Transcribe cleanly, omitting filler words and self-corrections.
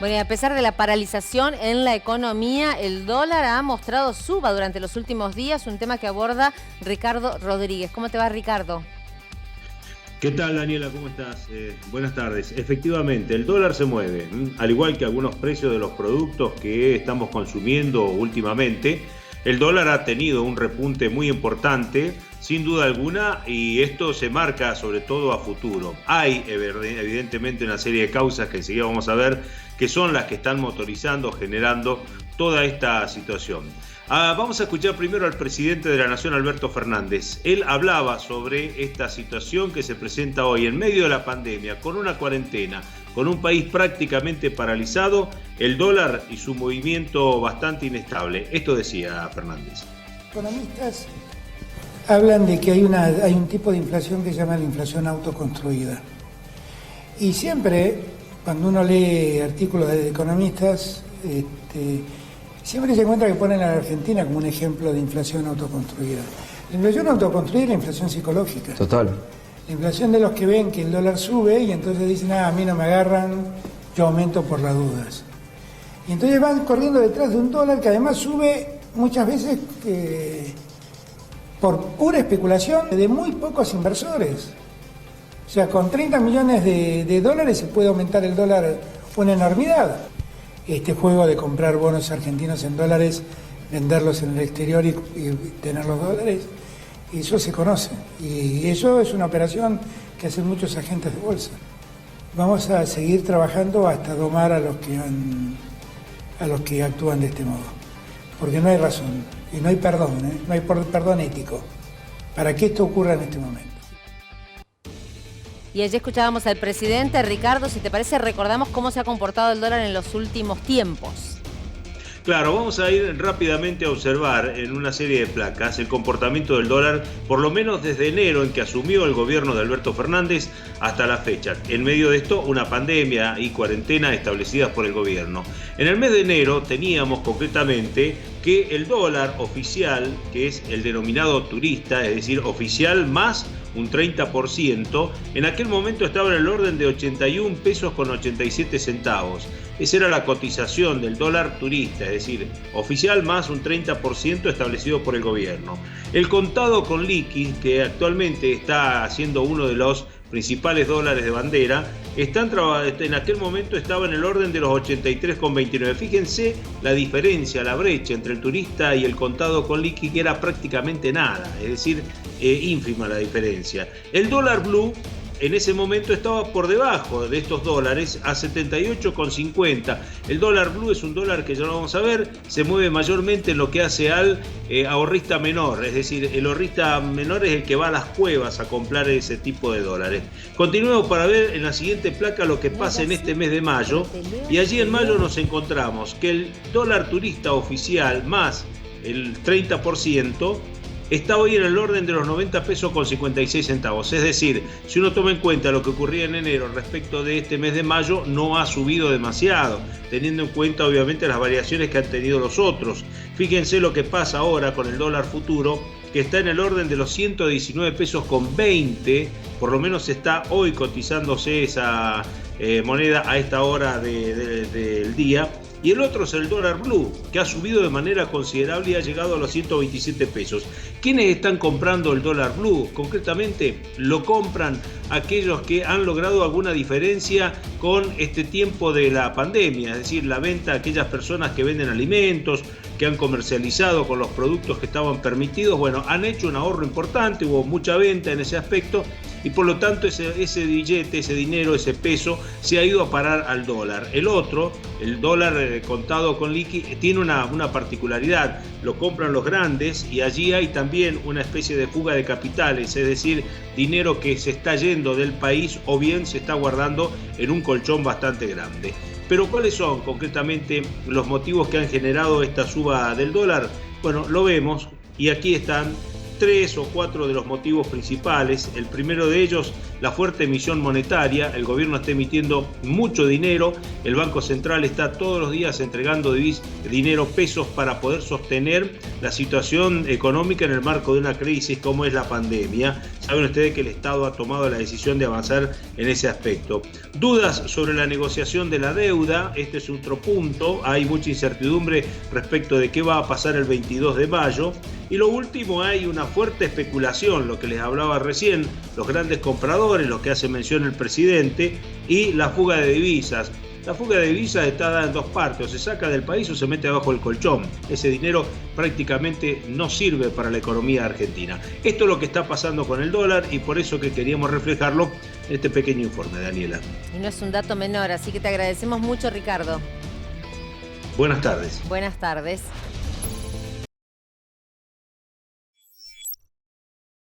Bueno, y a pesar de la paralización en la economía, el dólar ha mostrado suba durante los últimos días, un tema que aborda Ricardo Rodríguez. ¿Cómo te va, Ricardo? ¿Qué tal, Daniela? ¿Cómo estás? Buenas tardes. Efectivamente, el dólar se mueve, al igual que algunos precios de los productos que estamos consumiendo últimamente. El dólar ha tenido un repunte muy importante, sin duda alguna, y esto se marca sobre todo a futuro. Hay evidentemente una serie de causas que enseguida vamos a ver, que son las que están motorizando, generando toda esta situación. Vamos a escuchar primero al presidente de la Nación, Alberto Fernández. Él hablaba sobre esta situación que se presenta hoy en medio de la pandemia, con una cuarentena, con un país prácticamente paralizado, el dólar y su movimiento bastante inestable. Esto decía Fernández. Economistas hablan de que hay un tipo de inflación que se llama la inflación autoconstruida. Y siempre, cuando uno lee artículos de economistas, siempre se encuentra que ponen a la Argentina como un ejemplo de inflación autoconstruida. La inflación autoconstruida es la inflación psicológica. Total. La inflación de los que ven que el dólar sube y entonces dicen, a mí no me agarran, yo aumento por las dudas. Y entonces van corriendo detrás de un dólar que además sube muchas veces por pura especulación de muy pocos inversores. O sea, con 30 millones de dólares se puede aumentar el dólar una enormidad. Este juego de comprar bonos argentinos en dólares, venderlos en el exterior y tener los dólares, eso se conoce. Y eso es una operación que hacen muchos agentes de bolsa. Vamos a seguir trabajando hasta domar a los que actúan de este modo. Porque no hay razón, y no hay perdón, no hay perdón ético para que esto ocurra en este momento. Y allí escuchábamos al presidente. Ricardo, si te parece, recordamos cómo se ha comportado el dólar en los últimos tiempos. Claro, vamos a ir rápidamente a observar en una serie de placas el comportamiento del dólar, por lo menos desde enero, en que asumió el gobierno de Alberto Fernández, hasta la fecha. En medio de esto, una pandemia y cuarentena establecidas por el gobierno. En el mes de enero teníamos concretamente que el dólar oficial, que es el denominado turista, es decir, oficial más un 30%, en aquel momento estaba en el orden de 81 pesos con 87 centavos. Esa era la cotización del dólar turista, es decir, oficial más un 30% establecido por el gobierno. El contado con liqui, que actualmente está siendo uno de los principales dólares de bandera, en aquel momento estaba en el orden de los 83,29. Fíjense la diferencia, la brecha entre el turista y el contado con liqui, que era prácticamente nada, es decir, ínfima la diferencia. El dólar blue en ese momento estaba por debajo de estos dólares a 78,50. El dólar blue es un dólar que ya lo vamos a ver, se mueve mayormente en lo que hace al ahorrista menor, es decir, el ahorrista menor es el que va a las cuevas a comprar ese tipo de dólares. Continuemos para ver en la siguiente placa lo que pasa en este mes de mayo, y allí en mayo nos encontramos que el dólar turista oficial más el 30% está hoy en el orden de los 90 pesos con 56 centavos. Es decir, si uno toma en cuenta lo que ocurría en enero respecto de este mes de mayo, no ha subido demasiado, teniendo en cuenta obviamente las variaciones que han tenido los otros. Fíjense lo que pasa ahora con el dólar futuro, que está en el orden de los 119 pesos con 20, por lo menos está hoy cotizándose esa moneda a esta hora del día. Y el otro es el dólar blue, que ha subido de manera considerable y ha llegado a los 127 pesos. ¿Quiénes están comprando el dólar blue? Concretamente, lo compran aquellos que han logrado alguna diferencia con este tiempo de la pandemia, es decir, la venta a aquellas personas que venden alimentos, que han comercializado con los productos que estaban permitidos. Bueno, han hecho un ahorro importante, hubo mucha venta en ese aspecto, y por lo tanto ese billete, ese dinero, ese peso se ha ido a parar al dólar. El otro, el dólar contado con liqui, tiene una particularidad, lo compran los grandes y allí hay también una especie de fuga de capitales, es decir, dinero que se está yendo del país o bien se está guardando en un colchón bastante grande. Pero ¿cuáles son concretamente los motivos que han generado esta suba del dólar? Bueno, lo vemos y aquí están 3 o 4 de los motivos principales. El primero de ellos, la fuerte emisión monetaria, el gobierno está emitiendo mucho dinero, el Banco Central está todos los días entregando dinero, pesos, para poder sostener la situación económica en el marco de una crisis como es la pandemia. Saben ustedes que el Estado ha tomado la decisión de avanzar en ese aspecto. Dudas sobre la negociación de la deuda, este es otro punto, hay mucha incertidumbre respecto de qué va a pasar el 22 de mayo. Y lo último, hay una fuerte especulación, lo que les hablaba recién, los grandes compradores, lo que hace mención el presidente, y la fuga de divisas. La fuga de divisas está dada en dos partes, o se saca del país o se mete abajo del colchón. Ese dinero prácticamente no sirve para la economía argentina. Esto es lo que está pasando con el dólar y por eso que queríamos reflejarlo en este pequeño informe, Daniela. Y no es un dato menor, así que te agradecemos mucho, Ricardo. Buenas tardes. Buenas tardes.